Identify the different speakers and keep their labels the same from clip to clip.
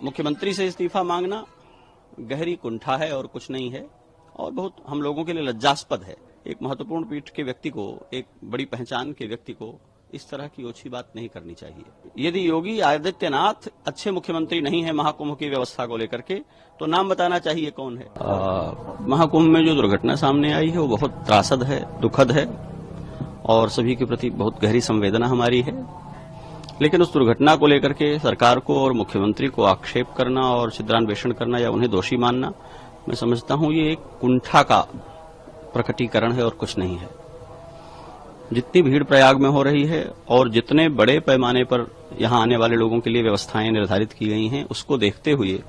Speaker 1: मुख्यमंत्री से इस्तीफा मांगना गहरी कुंठा है और कुछ नहीं है, और बहुत हम लोगों के लिए लज्जास्पद है। एक महत्वपूर्ण पीठ के व्यक्ति को, एक बड़ी पहचान के व्यक्ति को इस तरह की ओछी बात नहीं करनी चाहिए। यदि योगी आदित्यनाथ अच्छे मुख्यमंत्री नहीं है महाकुंभ की व्यवस्था को लेकर के, तो नाम बताना चाहिए कौन है। महाकुंभ में जो दुर्घटना सामने आई है वो बहुत त्रासद है, दुखद है, और सभी के प्रति बहुत गहरी संवेदना हमारी है। लेकिन उस दुर्घटना को लेकर के सरकार को और मुख्यमंत्री को आक्षेप करना और छिद्रान्वेषण करना या उन्हें दोषी मानना, मैं समझता हूं ये एक कुंठा का प्रकटीकरण है और कुछ नहीं है। जितनी भीड़ प्रयाग में हो रही है और जितने बड़े पैमाने पर यहां आने वाले लोगों के लिए व्यवस्थाएं निर्धारित की गई हैं, उसको देखते हुए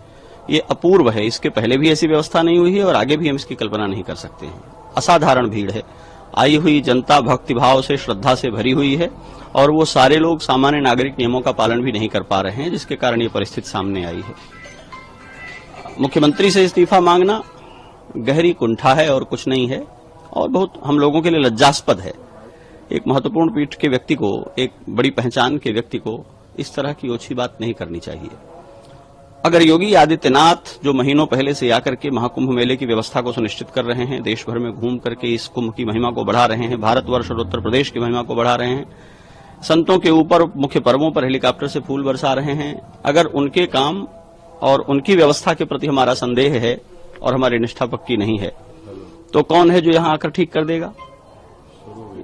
Speaker 1: ये अपूर्व है। इसके पहले भी ऐसी व्यवस्था नहीं हुई है और आगे भी हम इसकी कल्पना नहीं कर सकते हैं। असाधारण भीड़ है, आई हुई जनता भक्तिभाव से, श्रद्धा से भरी हुई है, और वो सारे लोग सामान्य नागरिक नियमों का पालन भी नहीं कर पा रहे हैं, जिसके कारण ये परिस्थिति सामने आई है। मुख्यमंत्री से इस्तीफा मांगना गहरी कुंठा है और कुछ नहीं है, और बहुत हम लोगों के लिए लज्जास्पद है। एक महत्वपूर्ण पीठ के व्यक्ति को, एक बड़ी पहचान के व्यक्ति को इस तरह की ओछी बात नहीं करनी चाहिए। अगर योगी आदित्यनाथ जो महीनों पहले से आकर के महाकुंभ मेले की व्यवस्था को सुनिश्चित कर रहे हैं, देश भर में घूम करके इस कुंभ की महिमा को बढ़ा रहे हैं, भारतवर्ष और उत्तर प्रदेश की महिमा को बढ़ा रहे हैं, संतों के ऊपर मुख्य पर्वों पर हेलीकॉप्टर से फूल बरसा रहे हैं, अगर उनके काम और उनकी व्यवस्था के प्रति हमारा संदेह है और हमारी निष्ठा पक्की नहीं है, तो कौन है जो यहां आकर ठीक कर देगा।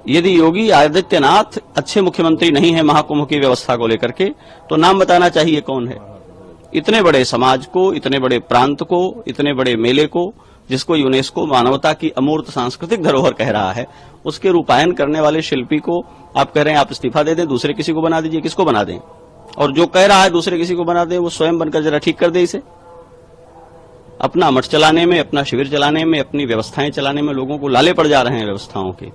Speaker 1: यदि योगी आदित्यनाथ अच्छे मुख्यमंत्री नहीं है महाकुंभ की व्यवस्था को लेकर के, तो नाम बताना चाहिए कौन है। इतने बड़े समाज को, इतने बड़े प्रांत को, इतने बड़े मेले को, जिसको यूनेस्को मानवता की अमूर्त सांस्कृतिक धरोहर कह रहा है, उसके रूपायन करने वाले शिल्पी को आप कह रहे हैं आप इस्तीफा दे दें, दूसरे किसी को बना दीजिए। किसको बना दें? और जो कह रहा है दूसरे किसी को बना दें, वो स्वयं बनकर जरा ठीक कर दे इसे। अपना मठ चलाने में, अपना शिविर चलाने में, अपनी व्यवस्थाएं चलाने में लोगों को लाले पड़ जा रहे हैं व्यवस्थाओं के।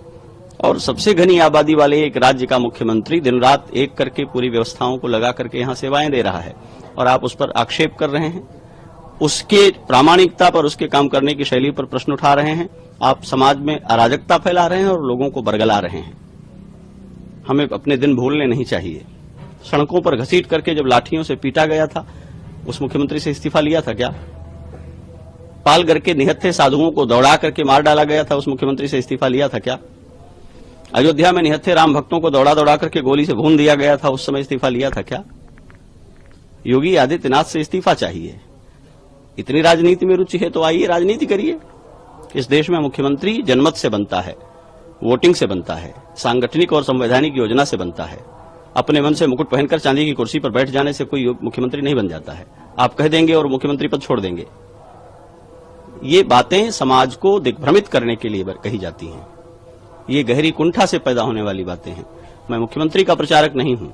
Speaker 1: और सबसे घनी आबादी वाले एक राज्य का मुख्यमंत्री दिन रात एक करके पूरी व्यवस्थाओं को लगा करके यहां सेवाएं दे रहा है, और आप उस पर आक्षेप कर रहे हैं, उसके प्रामाणिकता पर, उसके काम करने की शैली पर प्रश्न उठा रहे हैं। आप समाज में अराजकता फैला रहे हैं और लोगों को बरगला रहे हैं। हमें अपने दिन भूलने नहीं चाहिए। सड़कों पर घसीट करके जब लाठियों से पीटा गया था, उस मुख्यमंत्री से इस्तीफा लिया था क्या? पालघर के निहत्थे साधुओं को दौड़ा करके मार डाला गया था, उस मुख्यमंत्री से इस्तीफा लिया था क्या? अयोध्या में निहत्थे राम भक्तों को दौड़ा दौड़ा करके गोली से भून दिया गया था, उस समय इस्तीफा लिया था क्या? योगी आदित्यनाथ से इस्तीफा चाहिए। इतनी राजनीति में रुचि है तो आइए राजनीति करिए। इस देश में मुख्यमंत्री जनमत से बनता है, वोटिंग से बनता है, सांगठनिक और संवैधानिक योजना से बनता है। अपने मन से मुकुट पहनकर चांदी की कुर्सी पर बैठ जाने से कोई मुख्यमंत्री नहीं बन जाता है। आप कह देंगे और मुख्यमंत्री पद छोड़ देंगे। ये बातें समाज को दिग्भ्रमित करने के लिए कही जाती हैं। ये गहरी कुंठा से पैदा होने वाली बातें हैं। मैं मुख्यमंत्री का प्रचारक नहीं हूं,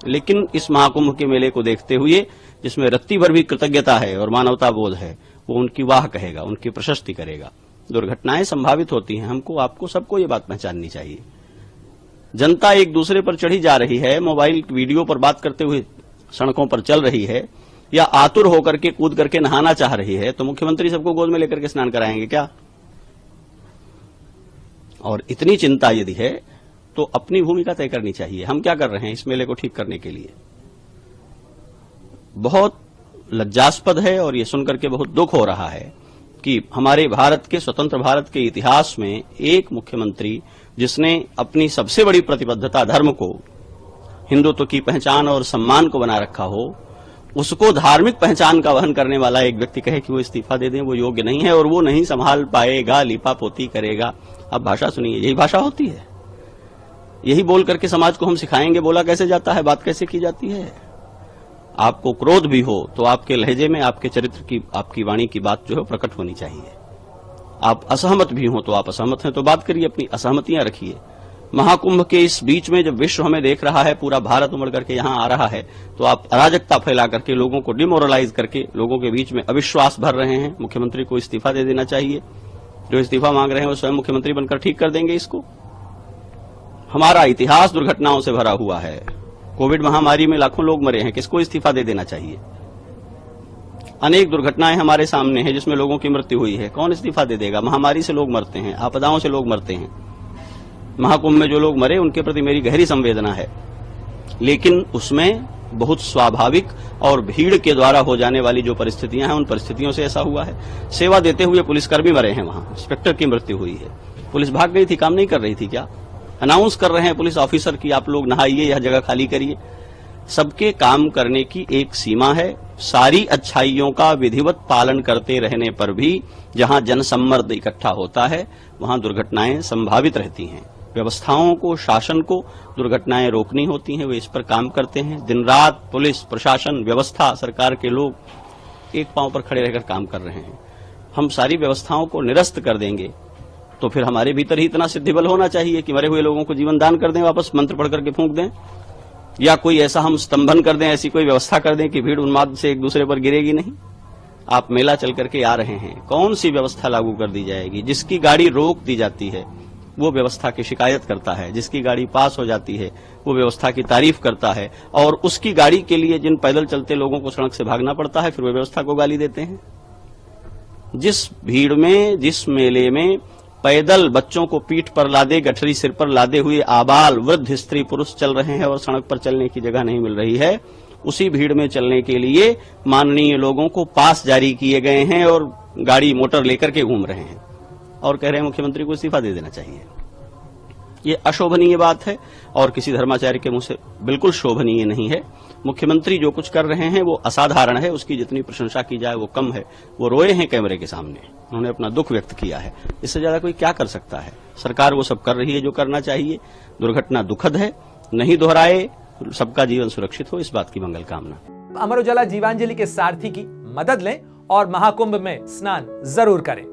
Speaker 1: लेकिन इस महाकुंभ के मेले को देखते हुए, जिसमें रत्ती भर भी कृतज्ञता है और मानवता बोध है, वो उनकी वाह कहेगा, उनकी प्रशस्ति करेगा। दुर्घटनाएं संभावित होती हैं, हमको, आपको, सबको ये बात पहचाननी चाहिए। जनता एक दूसरे पर चढ़ी जा रही है, मोबाइल वीडियो पर बात करते हुए सड़कों पर चल रही है, या आतुर होकर के कूद करके नहाना चाह रही है, तो मुख्यमंत्री सबको गोद में लेकर के स्नान कराएंगे क्या? और इतनी चिंता यदि है तो अपनी भूमिका तय करनी चाहिए। हम क्या कर रहे हैं इस मेले को ठीक करने के लिए? बहुत लज्जास्पद है, और ये सुनकर के बहुत दुख हो रहा है कि हमारे भारत के, स्वतंत्र भारत के इतिहास में एक मुख्यमंत्री जिसने अपनी सबसे बड़ी प्रतिबद्धता धर्म को, हिंदुत्व की पहचान और सम्मान को बना रखा हो, उसको धार्मिक पहचान का वहन करने वाला एक व्यक्ति कहे कि वो इस्तीफा दे दें, वो योग्य नहीं है और वो नहीं संभाल पाएगा, लिपापोती करेगा। अब भाषा सुनिए, यही भाषा होती है। यही बोल करके समाज को हम सिखाएंगे बोला कैसे जाता है, बात कैसे की जाती है। आपको क्रोध भी हो तो आपके लहजे में, आपके चरित्र की, आपकी वाणी की बात जो है प्रकट होनी चाहिए। आप असहमत भी हो तो आप असहमत हैं तो बात करिए, अपनी असहमतियां रखिए। महाकुंभ के इस बीच में जब विश्व हमें देख रहा है, पूरा भारत उमड़ करके यहां आ रहा है, तो आप अराजकता फैला करके, लोगों को डिमोरलाइज करके, लोगों के बीच में अविश्वास भर रहे हैं। मुख्यमंत्री को इस्तीफा दे देना चाहिए। जो इस्तीफा मांग रहे हैं वो स्वयं मुख्यमंत्री बनकर ठीक कर देंगे इसको। हमारा इतिहास दुर्घटनाओं से भरा हुआ है। कोविड महामारी में लाखों लोग मरे हैं, किसको इस्तीफा दे देना चाहिए? अनेक दुर्घटनाएं हमारे सामने हैं जिसमें लोगों की मृत्यु हुई है, कौन इस्तीफा दे देगा? महामारी से लोग मरते हैं, आपदाओं से लोग मरते हैं। महाकुंभ में जो लोग मरे उनके प्रति मेरी गहरी संवेदना है, लेकिन उसमें बहुत स्वाभाविक और भीड़ के द्वारा हो जाने वाली जो परिस्थितियां हैं, उन परिस्थितियों से ऐसा हुआ है। सेवा देते हुए पुलिसकर्मी मरे हैं, वहां इंस्पेक्टर की मृत्यु हुई है। पुलिस भाग गई थी, काम नहीं कर रही थी क्या? अनाउंस कर रहे हैं पुलिस ऑफिसर की आप लोग नहाइए, यह जगह खाली करिए। सबके काम करने की एक सीमा है। सारी अच्छाइयों का विधिवत पालन करते रहने पर भी जहां जनसम्मर्द इकट्ठा होता है, वहां दुर्घटनाएं संभावित रहती हैं। व्यवस्थाओं को, शासन को दुर्घटनाएं रोकनी होती हैं, वे इस पर काम करते हैं। दिन रात पुलिस प्रशासन, व्यवस्था, सरकार के लोग एक पांव पर खड़े रहकर काम कर रहे हैं। हम सारी व्यवस्थाओं को निरस्त कर देंगे तो फिर हमारे भीतर ही इतना सिद्धिबल होना चाहिए कि मरे हुए लोगों को जीवन दान कर दें, वापस मंत्र पढ़ करके फूंक दें, या कोई ऐसा हम स्तंभन कर दें, ऐसी कोई व्यवस्था कर दें कि भीड़ उन्माद से एक दूसरे पर गिरेगी नहीं। आप मेला चल करके आ रहे हैं, कौन सी व्यवस्था लागू कर दी जाएगी? जिसकी गाड़ी रोक दी जाती है वो व्यवस्था की शिकायत करता है, जिसकी गाड़ी पास हो जाती है वो व्यवस्था की तारीफ करता है, और उसकी गाड़ी के लिए जिन पैदल चलते लोगों को सड़क से भागना पड़ता है फिर वे व्यवस्था को गाली देते हैं। जिस भीड़ में, जिस मेले में पैदल बच्चों को पीठ पर लादे, गठरी सिर पर लादे हुए आबाल, वृद्ध, स्त्री, पुरुष चल रहे हैं और सड़क पर चलने की जगह नहीं मिल रही है, उसी भीड़ में चलने के लिए माननीय लोगों को पास जारी किए गए हैं और गाड़ी मोटर लेकर के घूम रहे हैं और कह रहे हैं मुख्यमंत्री को इस्तीफा दे देना चाहिए। ये अशोभनीय बात है और किसी धर्माचार्य के मुंह से बिल्कुल शोभनीय नहीं है। मुख्यमंत्री जो कुछ कर रहे हैं वो असाधारण है, उसकी जितनी प्रशंसा की जाए वो कम है। वो रोए हैं कैमरे के सामने, उन्होंने अपना दुख व्यक्त किया है। इससे ज्यादा कोई क्या कर सकता है? सरकार वो सब कर रही है जो करना चाहिए। दुर्घटना दुखद है, नहीं दोहराए, सबका जीवन सुरक्षित हो, इस बात की मंगल कामना।
Speaker 2: अमर उजाला जीवांजलि के सारथी की मदद लें और महाकुंभ में स्नान जरूर करें।